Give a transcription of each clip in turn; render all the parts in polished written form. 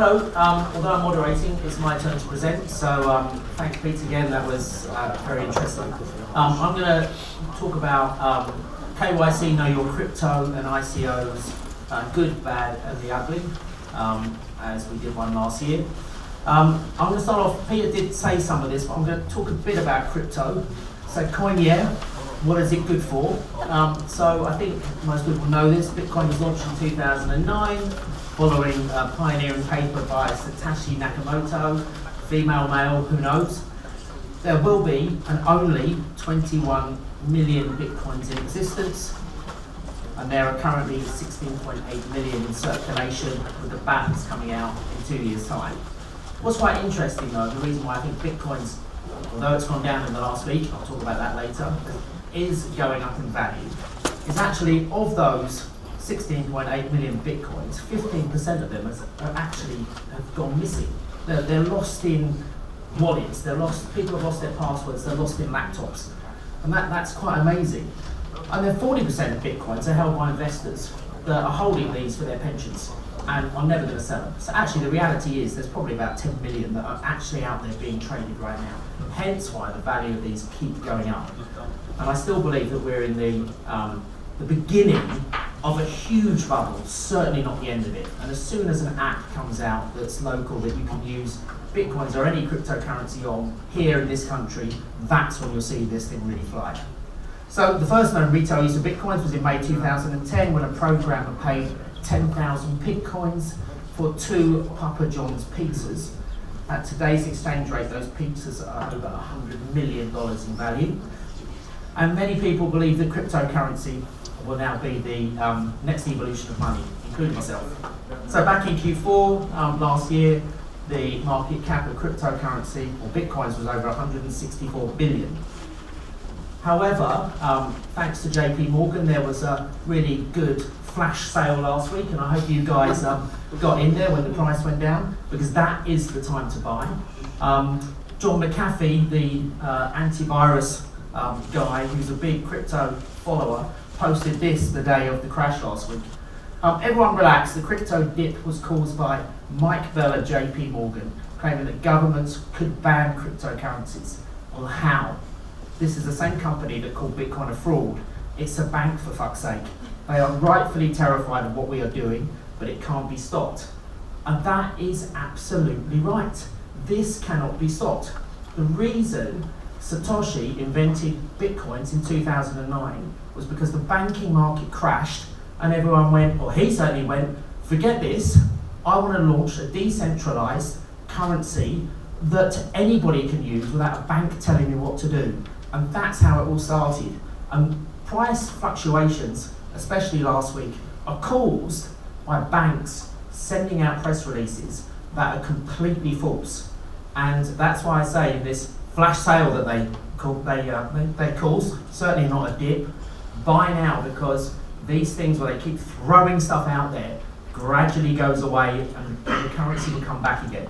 Hello, although I'm moderating, it's my turn to present, so thanks Pete again, that was very interesting. I'm going to talk about KYC, Know Your Crypto, and ICOs, good, bad, and the ugly, as we did one last year. I'm going to start off, Peter did say some of this, but I'm going to talk a bit about crypto. So coin, yeah, what is it good for? So I think most people know this, Bitcoin was launched in 2009, following a pioneering paper by Satoshi Nakamoto, female, male, who knows. There will be and only 21 million Bitcoins in existence, and there are currently 16.8 million in circulation, with the balance coming out in 2 years' time. What's quite interesting though, the reason why I think Bitcoin's, although it's gone down in the last week, I'll talk about that later, is going up in value, is actually of those 16.8 million Bitcoins, 15% of them have gone missing. They're lost in wallets, people have lost their passwords, they're lost in laptops. And that's quite amazing. And then 40% of Bitcoins are held by investors that are holding these for their pensions and are never going to sell them. So actually the reality is there's probably about 10 million that are actually out there being traded right now. Hence why the value of these keep going up. And I still believe that we're in the beginning of a huge bubble, certainly not the end of it. And as soon as an app comes out that's local that you can use Bitcoins or any cryptocurrency on here in this country, that's when you'll see this thing really fly. So the first known retail use of Bitcoins was in May 2010 when a programmer paid 10,000 Bitcoins for 2 Papa John's pizzas. At today's exchange rate, those pizzas are over $100 million in value. And many people believe that cryptocurrency will now be the next evolution of money, including myself. So back in Q4 last year, the market cap of cryptocurrency, or Bitcoins, was over 164 billion. However, thanks to JP Morgan, there was a really good flash sale last week, and I hope you guys got in there when the price went down, because that is the time to buy. John McAfee, the antivirus guy, who's a big crypto follower, posted this the day of the crash last week. Everyone relax, the crypto dip was caused by Mike Bell at JP Morgan, claiming that governments could ban cryptocurrencies. Well, how? This is the same company that called Bitcoin a fraud. It's a bank, for fuck's sake. They are rightfully terrified of what we are doing, but it can't be stopped. And that is absolutely right. This cannot be stopped. The reason Satoshi invented Bitcoins in 2009 was because the banking market crashed and everyone went, or he certainly went, forget this, I want to launch a decentralized currency that anybody can use without a bank telling me what to do. And that's how it all started. And price fluctuations, especially last week, are caused by banks sending out press releases that are completely false. And that's why I say this flash sale that they caused, certainly not a dip, buy now, because these things where they keep throwing stuff out there gradually goes away and the currency will come back again.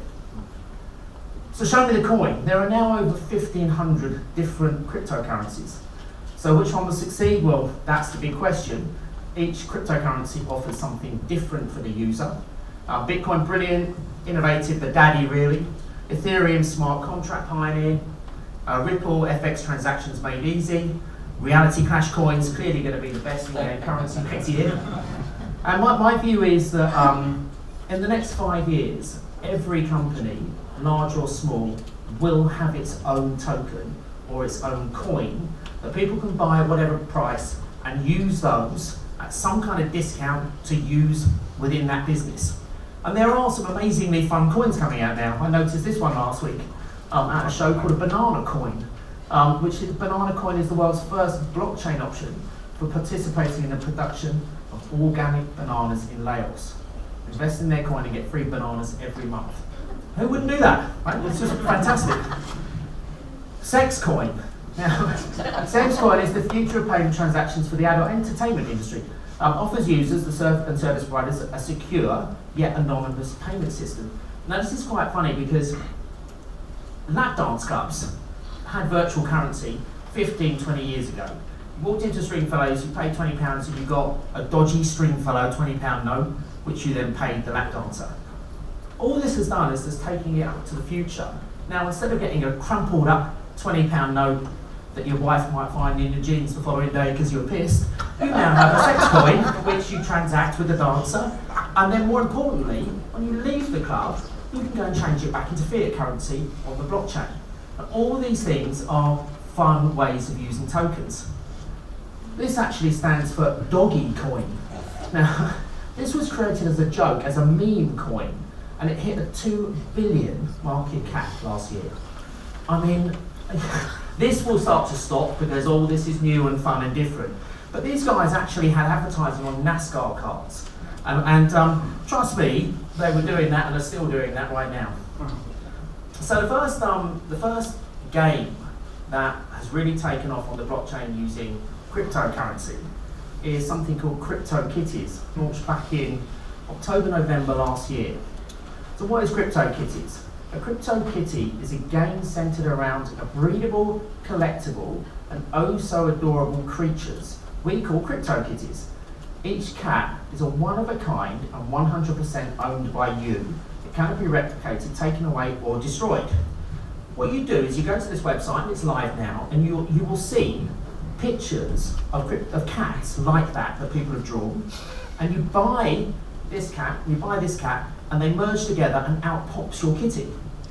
So show me the coin. There are now over 1,500 different cryptocurrencies. So which one will succeed? Well, that's the big question. Each cryptocurrency offers something different for the user. Bitcoin, brilliant, innovative, the daddy really. Ethereum, smart contract pioneer. Ripple, FX transactions made easy. Reality Cash coins, clearly going to be the best currency next year. And my view is that in the next 5 years, every company, large or small, will have its own token or its own coin that people can buy at whatever price and use those at some kind of discount to use within that business. And there are some amazingly fun coins coming out now. I noticed this one last week at a show called a banana coin, banana coin is the world's first blockchain option for participating in the production of organic bananas in Laos. Invest in their coin and get free bananas every month. Who wouldn't do that? Right? It's just fantastic. Sex coin. Now, sex coin is the future of payment transactions for the adult entertainment industry. Offers users, the service providers, a secure yet anonymous payment system. Now this is quite funny because lap dance clubs had virtual currency 15, 20 years ago. You walked into Stringfellows, you paid £20 and you got a dodgy Stringfellow £20 note, which you then paid the lap dancer. All this has done is just taking it up to the future. Now, instead of getting a crumpled up £20 note that your wife might find in your jeans the following day because you're pissed, you now have a sex coin which you transact with the dancer, and then more importantly, when you leave the club, you can go and change it back into fiat currency on the blockchain. And all these things are fun ways of using tokens. This actually stands for doggy coin. Now, this was created as a joke, as a meme coin, and it hit a 2 billion market cap last year. I mean, this will start to stop because all this is new and fun and different. But these guys actually had advertising on NASCAR cars. And trust me, they were doing that and are still doing that right now. So the first game that has really taken off on the blockchain using cryptocurrency is something called Crypto Kitties, launched back in October, November last year. So what is Crypto Kitties? A Crypto Kitty is a game centered around a breedable, collectible, and oh so adorable creatures we call Crypto Kitties. Each cat is a one-of-a-kind and 100% owned by you. It cannot be replicated, taken away, or destroyed. What you do is you go to this website, and it's live now, and you will see pictures of cats like that people have drawn, and you buy this cat, and they merge together and out pops your kitty.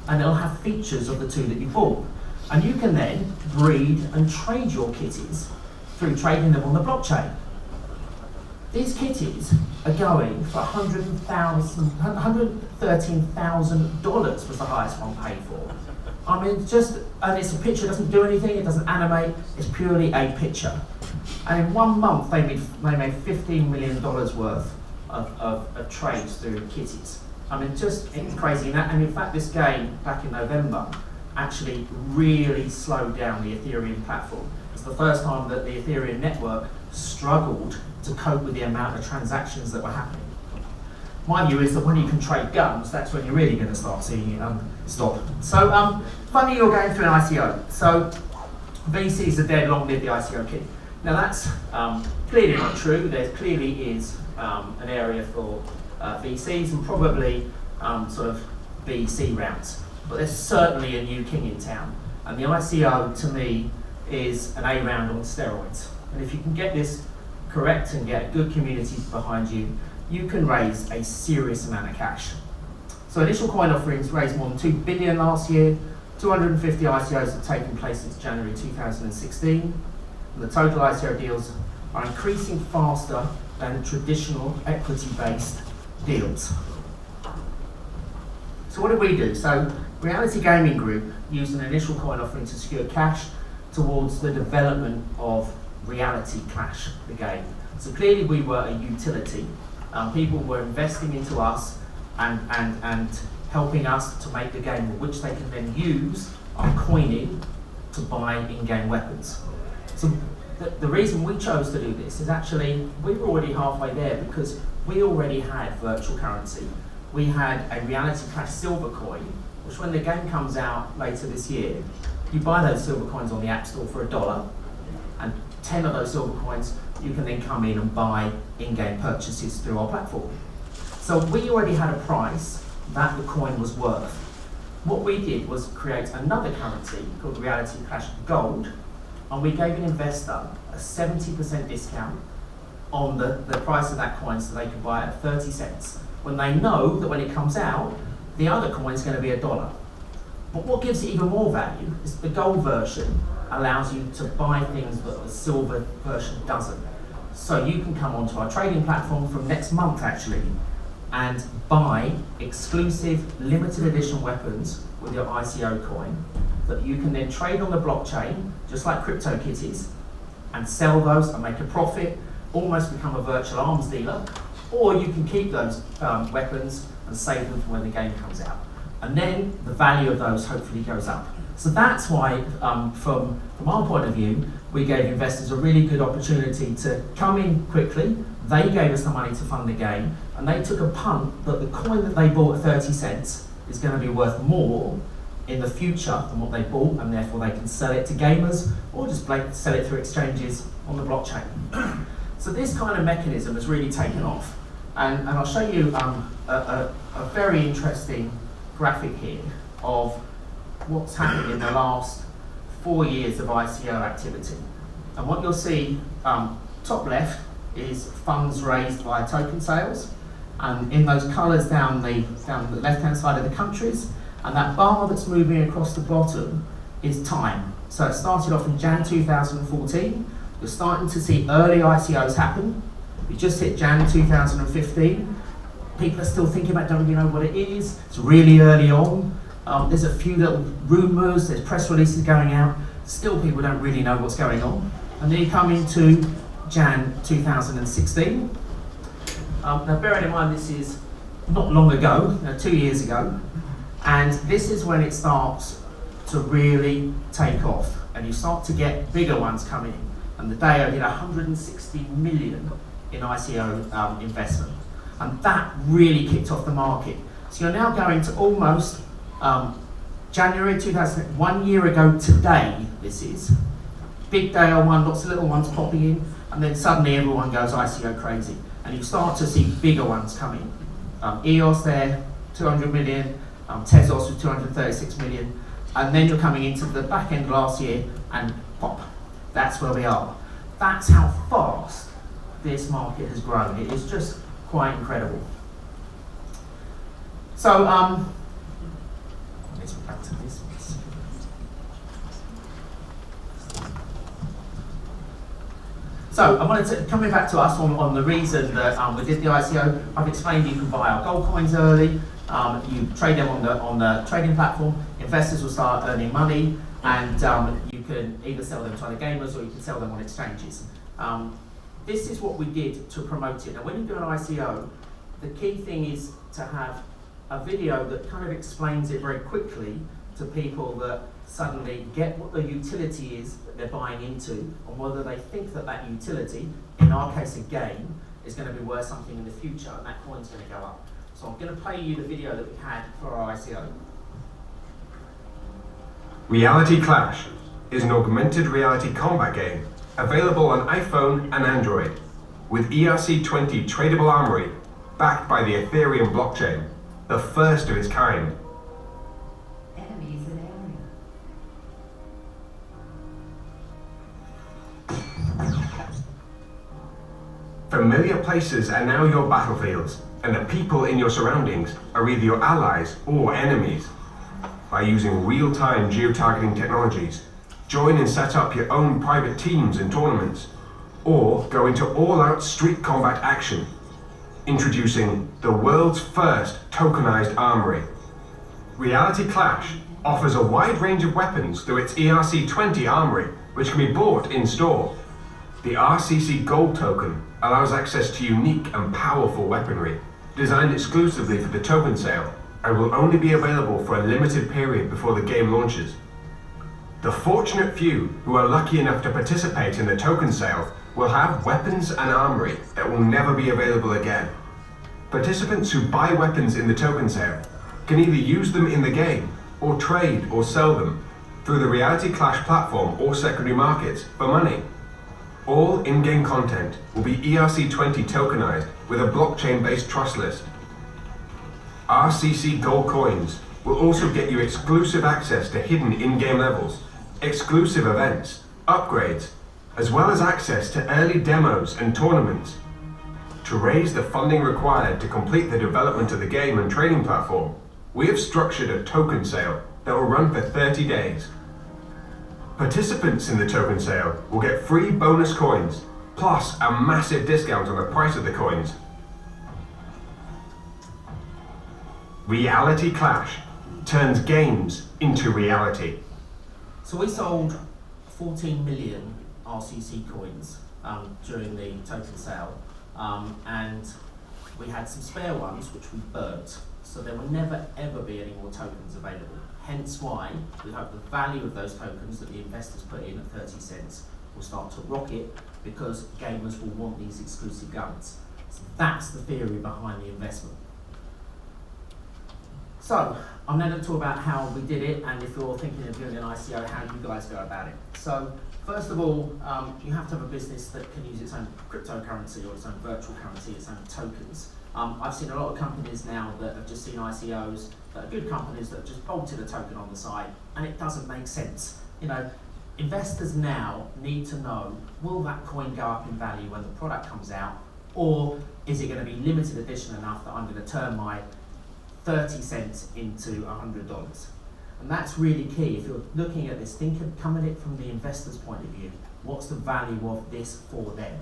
And it'll have features of the two that you bought. And you can then breed and trade your kitties through trading them on the blockchain. These kitties are going for $113,000 was the highest one paid for. I mean, and it's a picture, it doesn't do anything, it doesn't animate, it's purely a picture. And in 1 month, they made $15 million worth of trades through kitties. I mean, it's crazy. And in fact, this game back in November actually really slowed down the Ethereum platform. It's the first time that the Ethereum network struggled to cope with the amount of transactions that were happening. My view is that when you can trade guns, that's when you're really going to start seeing it stop. So, funny you're going through an ICO. So, VCs are dead, long live the ICO kid. Now that's clearly not true. There clearly is an area for VCs and probably sort of BC rounds. But there's certainly a new king in town. And the ICO, to me, is an A round on steroids. And if you can get this correct and get a good community behind you, you can raise a serious amount of cash. So initial coin offerings raised more than 2 billion last year. 250 ICOs have taken place since January 2016. And the total ICO deals are increasing faster than traditional equity-based deals. So what did we do? So Reality Gaming Group used an initial coin offering to secure cash towards the development of Reality Clash, the game. So clearly we were a utility. People were investing into us and helping us to make the game, which they can then use our coining to buy in-game weapons. So the reason we chose to do this is actually we were already halfway there because we already had virtual currency. We had a Reality Clash silver coin, which when the game comes out later this year, you buy those silver coins on the App Store for $1, and 10 of those silver coins you can then come in and buy in-game purchases through our platform. So we already had a price that the coin was worth. What we did was create another currency called Reality Clash Gold, and we gave an investor a 70% discount on the price of that coin so they could buy it at 30 cents, when they know that when it comes out, the other coin is going to be $1. But what gives it even more value is the gold version allows you to buy things that the silver version doesn't. So you can come onto our trading platform from next month actually and buy exclusive limited edition weapons with your ICO coin that you can then trade on the blockchain, just like Crypto Kitties, and sell those and make a profit, almost become a virtual arms dealer, or you can keep those weapons and save them for when the game comes out. And then the value of those hopefully goes up. So that's why, from our point of view, we gave investors a really good opportunity to come in quickly. They gave us the money to fund the game, and they took a punt that the coin that they bought at 30 cents is going to be worth more in the future than what they bought, and therefore they can sell it to gamers or just sell it through exchanges on the blockchain. So this kind of mechanism has really taken off. And I'll show you a very interesting graphic here of what's happened in the last 4 years of ICO activity. And what you'll see, top left, is funds raised via token sales, and in those colours down the left-hand side of the countries, and that bar that's moving across the bottom is time. So it started off in Jan 2014. You're starting to see early ICOs happen. We just hit Jan 2015. People are still thinking about, don't really know what it is. It's really early on. There's a few little rumours, there's press releases going out. Still people don't really know what's going on. And then you come into Jan 2016. Now bearing in mind this is not long ago, 2 years ago, and this is when it starts to really take off, and you start to get bigger ones coming in. And the DAO did 160 million in ICO investment, and that really kicked off the market. So you're now going to almost January 2000, 1 year ago today, this is. Big DAO one, lots of little ones popping in, and then suddenly everyone goes ICO crazy. And you start to see bigger ones coming. EOS there, 200 million, Tezos with 236 million, and then you're coming into the back end last year and pop. That's where we are. That's how fast this market has grown. It is just quite incredible. So, let's go back to this. So, I wanted to, coming back to us on the reason that we did the ICO, I've explained you can buy our gold coins early, you trade them on the trading platform, investors will start earning money, and you can either sell them to other gamers or you can sell them on exchanges. This is what we did to promote it. Now when you do an ICO, the key thing is to have a video that kind of explains it very quickly to people that suddenly get what the utility is that they're buying into, and whether they think that that utility, in our case a game, is going to be worth something in the future, and that coin's going to go up. So I'm going to play you the video that we had for our ICO. Reality Clash is an augmented reality combat game available on iPhone and Android, with ERC20 tradable armory backed by the Ethereum blockchain, the first of its kind. Enemies in area. Familiar places are now your battlefields, and the people in your surroundings are either your allies or enemies. By using real-time geotargeting technologies, join and set up your own private teams and tournaments, or go into all-out street combat action. Introducing the world's first tokenized armory. Reality Clash offers a wide range of weapons through its ERC20 armory, which can be bought in-store. The RCC Gold token allows access to unique and powerful weaponry, designed exclusively for the token sale, and will only be available for a limited period before the game launches. The fortunate few who are lucky enough to participate in the token sale will have weapons and armory that will never be available again. Participants who buy weapons in the token sale can either use them in the game, or trade or sell them through the Reality Clash platform or secondary markets for money. All in-game content will be ERC20 tokenized with a blockchain-based trust list. RCC Gold coins will also get you exclusive access to hidden in-game levels, exclusive events, upgrades, as well as access to early demos and tournaments. To raise the funding required to complete the development of the game and trading platform, we have structured a token sale that will run for 30 days. Participants in the token sale will get free bonus coins, plus a massive discount on the price of the coins. Reality Clash turns games into reality. So we sold 14 million RCC coins during the token sale, and we had some spare ones which we burnt, so there will never ever be any more tokens available. Hence why we hope the value of those tokens that the investors put in at 30 cents will start to rocket, because gamers will want these exclusive guns. So that's the theory behind the investment. So I'm now going to talk about how we did it, and if you're thinking of doing an ICO, how you guys go about it. So First of all, you have to have a business that can use its own cryptocurrency or its own virtual currency, its own tokens. I've seen a lot of companies now that have just seen ICOs, that are good companies that have just bolted a token on the side, and it doesn't make sense. You know, investors now need to know, will that coin go up in value when the product comes out, or is it going to be limited edition enough that I'm going to turn my 30 cents into $100? And that's really key. If you're looking at this, come at it from the investor's point of view. What's the value of this for them?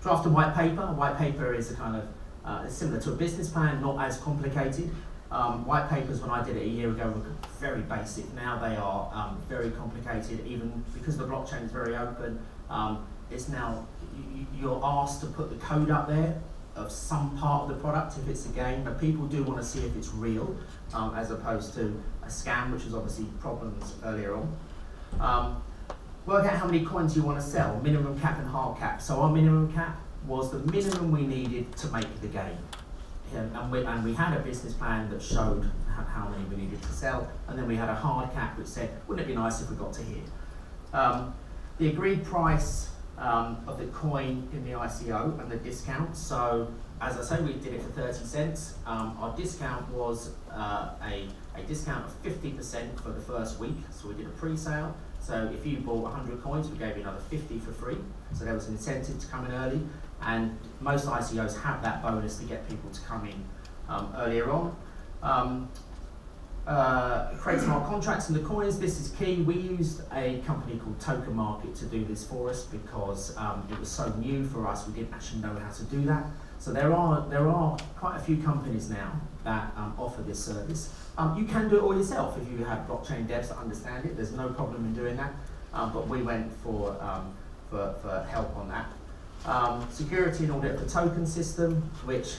Draft a white paper. A white paper is a kind of similar to a business plan, not as complicated. White papers, when I did it a year ago, were very basic. Now they are very complicated, even because the blockchain is very open. It's now, you're asked to put the code up there of some part of the product if it's a game, but people do want to see if it's real, as opposed to a scam, which was obviously problems earlier on. Work out how many coins you want to sell, minimum cap and hard cap. So our minimum cap was the minimum we needed to make the game. And we had a business plan that showed how many we needed to sell, and then we had a hard cap which said, wouldn't it be nice if we got to here? The agreed price of the coin in the ICO and the discount. So, as I say, we did it for 30 cents. Our discount was a discount of 50% for the first week. So we did a pre-sale. So if you bought 100 coins, we gave you another 50 for free. So there was an incentive to come in early. And most ICOs have that bonus to get people to come in earlier on. Create smart contracts in the coins. This is key. We used a company called Token Market to do this for us because it was so new for us. We didn't actually know how to do that. So there are quite a few companies now that offer this service. You can do it all yourself if you have blockchain devs that understand it. There's no problem in doing that. But we went for help on that. Security and audit of the token system, which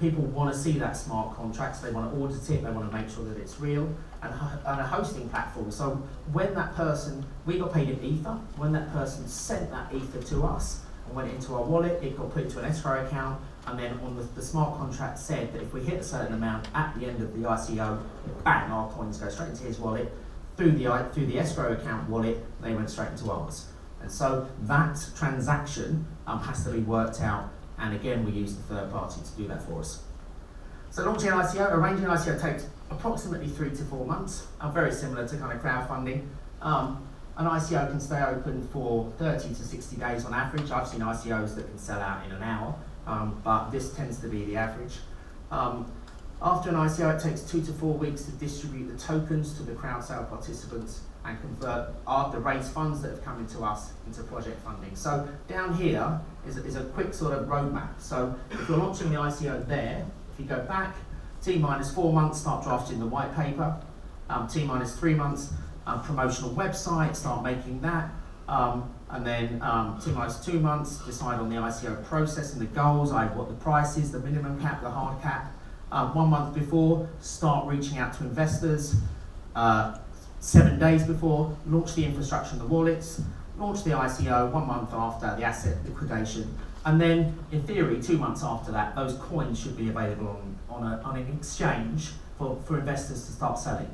people want to see that smart contracts, they want to audit it, they want to make sure that it's real, and a hosting platform. So when that person, we got paid in Ether, when that person sent that Ether to us and went into our wallet, it got put into an escrow account, and then on the smart contract said that if we hit a certain amount at the end of the ICO, bang, our coins go straight into his wallet, through the escrow account wallet, they went straight into ours. And so that transaction has to be worked out, and again, we use the third party to do that for us. So launching an ICO, arranging an ICO takes approximately 3 to 4 months, very similar to kind of crowdfunding. An ICO can stay open for 30 to 60 days on average. I've seen ICOs that can sell out in an hour, but this tends to be the average. After an ICO, it takes 2 to 4 weeks to distribute the tokens to the crowd sale participants and convert the raised funds that have come into us into project funding. So down here is a quick sort of roadmap. So if you're launching the ICO there, if you go back, T-4 months, start drafting the white paper. T-3 months, promotional website, start making that. And then T-2 months, decide on the ICO process and the goals, what the price is, the minimum cap, the hard cap. 1 month before, start reaching out to investors. 7 days before, launch the infrastructure and the wallets, launch the ICO 1 month after the asset liquidation, and then, in theory, 2 months after that, those coins should be available on an exchange for investors to start selling.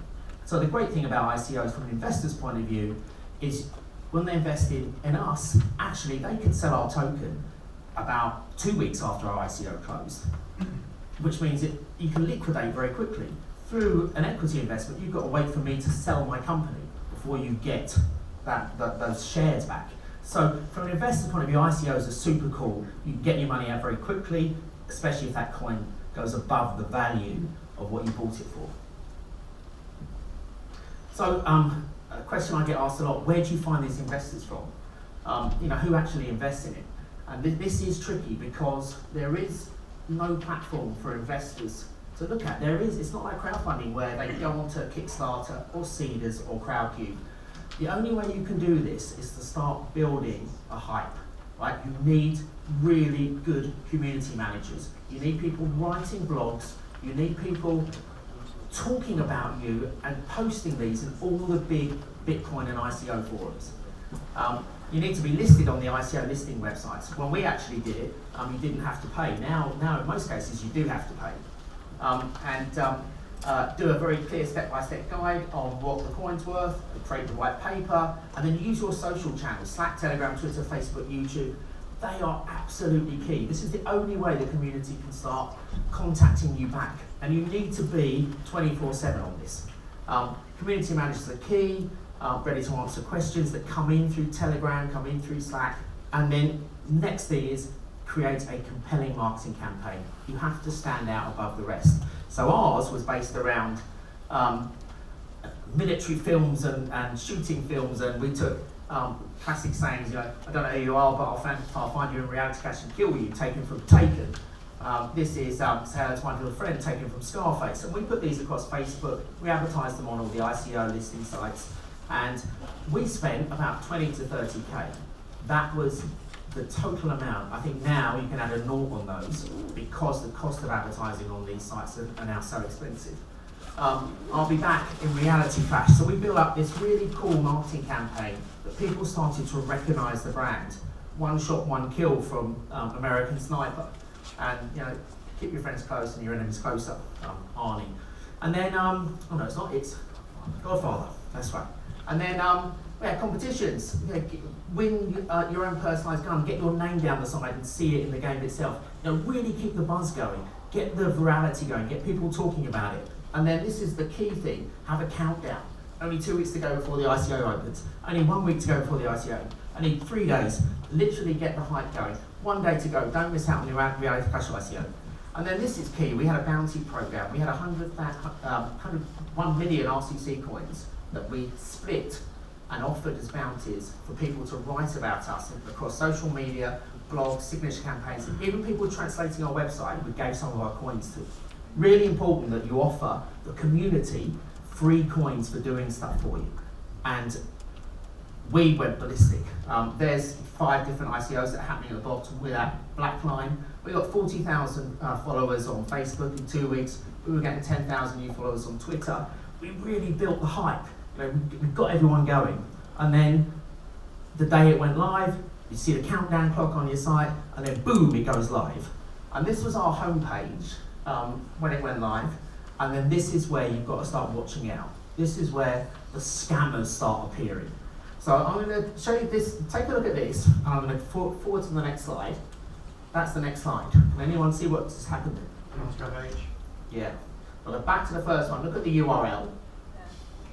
So the great thing about ICOs from an investor's point of view is when they invested in us, actually they can sell our token about 2 weeks after our ICO closed, which means you can liquidate very quickly. Through an equity investment, you've got to wait for me to sell my company before you get those shares back. So from an investor's point of view, ICOs are super cool. You can get your money out very quickly, especially if that coin goes above the value of what you bought it for. So a question I get asked a lot, where do you find these investors from? Who actually invests in it? And this is tricky because there is no platform for investors to look at. It's not like crowdfunding where they go onto Kickstarter or Seeders or Crowdcube. The only way you can do this is to start building a hype, right? You need really good community managers. You need people writing blogs. You need people talking about you and posting these in all the big Bitcoin and ICO forums. You need to be listed on the ICO listing websites. When we actually did it, you didn't have to pay. Now in most cases, you do have to pay. do a very clear step-by-step guide on what the coin's worth, create the white paper, and then use your social channels, Slack, Telegram, Twitter, Facebook, YouTube. They are absolutely key. This is the only way the community can start contacting you back. And you need to be 24/7 on this. Community managers are key, ready to answer questions that come in through Telegram, come in through Slack. And then next thing is create a compelling marketing campaign. You have to stand out above the rest. So ours was based around military films and shooting films, and we took classic sayings, I don't know who you are, but I'll find you in reality crash and kill you, taken from Taken. This is Say Hello to My Little Friend, taken from Scarface. And we put these across Facebook, we advertised them on all the ICO listing sites, and we spent about 20 to 30K. That was the total amount. I think now you can add a naught on those because the cost of advertising on these sites are now so expensive. I'll be back in Reality Crash. So we built up this really cool marketing campaign that people started to recognise the brand. One shot, one kill from American Sniper. And keep your friends close and your enemies closer, Arnie. And then, oh no, it's not, it's Godfather, that's right. And then we had competitions. Win your own personalised gun, get your name down the side and see it in the game itself. Really keep the buzz going, get the virality going, get people talking about it. And then this is the key thing, have a countdown. Only 2 weeks to go before the ICO opens. Only 1 week to go before the ICO. Only 3 days. Literally get the hype going. 1 day to go. Don't miss out on your Reality Crash ICO. And then this is key. We had a bounty program. We had 1 million RCC coins that we split and offered as bounties for people to write about us across social media, blogs, signature campaigns, even people translating our website. We gave some of our coins to. Really important that you offer the community free coins for doing stuff for you. And we went ballistic. There's 5 different ICOs that are happening at the bottom with that black line. We got 40,000 followers on Facebook in 2 weeks. We were getting 10,000 new followers on Twitter. We really built the hype. We got everyone going. And then the day it went live, you see the countdown clock on your site, and then boom, it goes live. And this was our homepage when it went live. And then this is where you've got to start watching out. This is where the scammers start appearing. So I'm going to show you this, take a look at this, and I'm going to forward to the next slide. That's the next slide. Can anyone see what's happened? Yeah. Well, back to the first one. Look at the URL.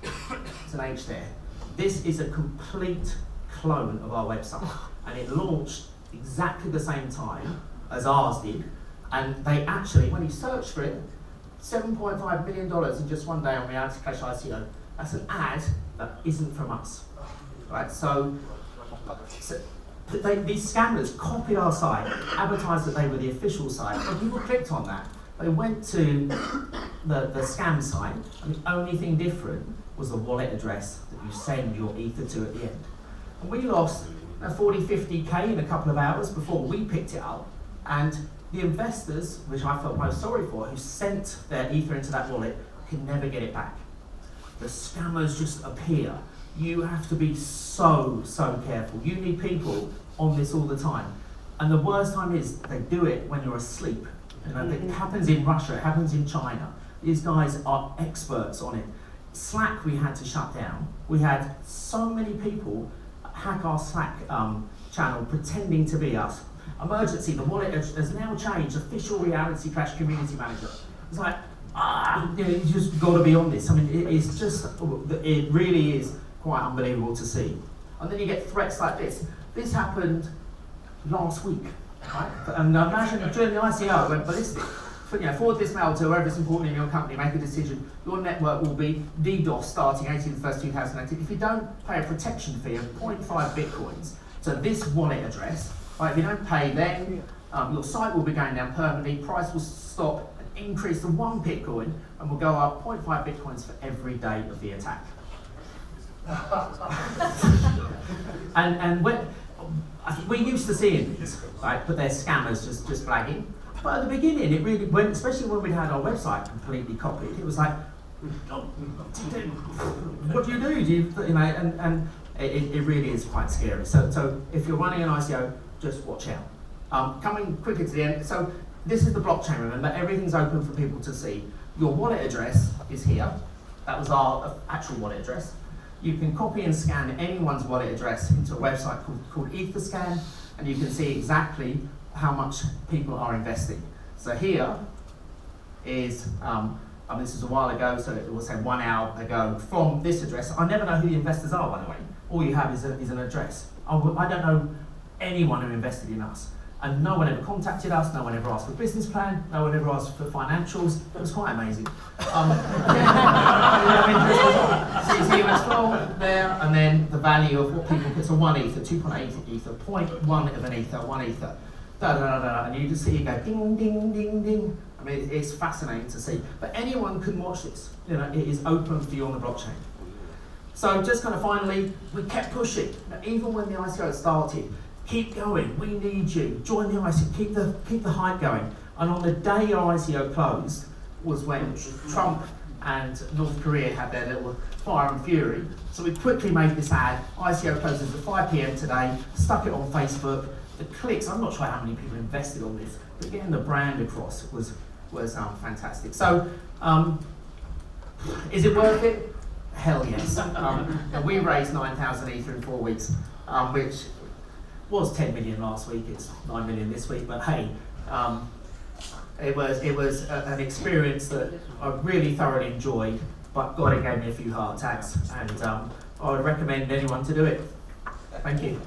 It's an H there. This is a complete clone of our website, and it launched exactly the same time as ours did. And they actually, when you search for it, $7.5 million in just 1 day on Reality Crash ICO. That's an ad that isn't from us, right? So these scammers copied our site, advertised that they were the official site, and people clicked on that. They went to the scam site, and the only thing different was the wallet address that you send your Ether to at the end. And we lost 40, 50K in a couple of hours before we picked it up, and the investors, which I felt most sorry for, who sent their Ether into that wallet, can never get it back. The scammers just appear. You have to be so careful. You need people on this all the time. And the worst time is they do it when you're asleep. It happens in Russia, it happens in China. These guys are experts on it. Slack we had to shut down. We had so many people hack our Slack channel pretending to be us. Emergency, the wallet has now changed, official Reality Crash community manager. It's like, you just got to be on this. I mean, it's just, it really is quite unbelievable to see. And then you get threats like this. This happened last week, right? And imagine during the ICO, it went ballistic. Forward this mail to whoever's important in your company, make a decision. Your network will be DDoS starting 18th 1st 2018. If you don't pay a protection fee of 0.5 bitcoins to this wallet address, right, if you don't pay, then your site will be going down permanently, price will stop and increase to 1 bitcoin, and will go up 0.5 bitcoins for every day of the attack. and when, we're used to seeing this, right? But they're scammers just flagging. But at the beginning, it really went, especially when we'd had our website completely copied. It was like, what do you do? And it really is quite scary. So if you're running an ICO, just watch out. Coming quicker to the end. So this is the blockchain. Remember, everything's open for people to see. Your wallet address is here. That was our actual wallet address. You can copy and scan anyone's wallet address into a website called Etherscan, and you can see exactly how much people are investing. So here is, this was a while ago, so it will say 1 hour ago from this address. I never know who the investors are, by the way. All you have is an address. I don't know anyone who invested in us. And no one ever contacted us, no one ever asked for a business plan, no one ever asked for financials. It was quite amazing. See what's from there, and then the value of what people put. So 1 ether, 2.8 ether, 0.1 of an ether, 1 ether, and you just see it go ding, ding, ding, ding. I mean, it's fascinating to see. But anyone can watch this. You know, it is open for you on the blockchain. So just kind of finally, we kept pushing. Now, even when the ICO started, keep going, we need you, join the ICO, keep the hype going. And on the day our ICO closed was when Trump and North Korea had their little fire and fury. So we quickly made this ad, ICO closes at 5 PM today, stuck it on Facebook. The clicks, I'm not sure how many people invested on this, but getting the brand across was fantastic. So, is it worth it? Hell yes. And we raised 9,000 ether in 4 weeks, which was 10 million last week. It's 9 million this week. But hey, it was an experience that I really thoroughly enjoyed. But God, it gave me a few heart attacks, and I would recommend anyone to do it. Thank you.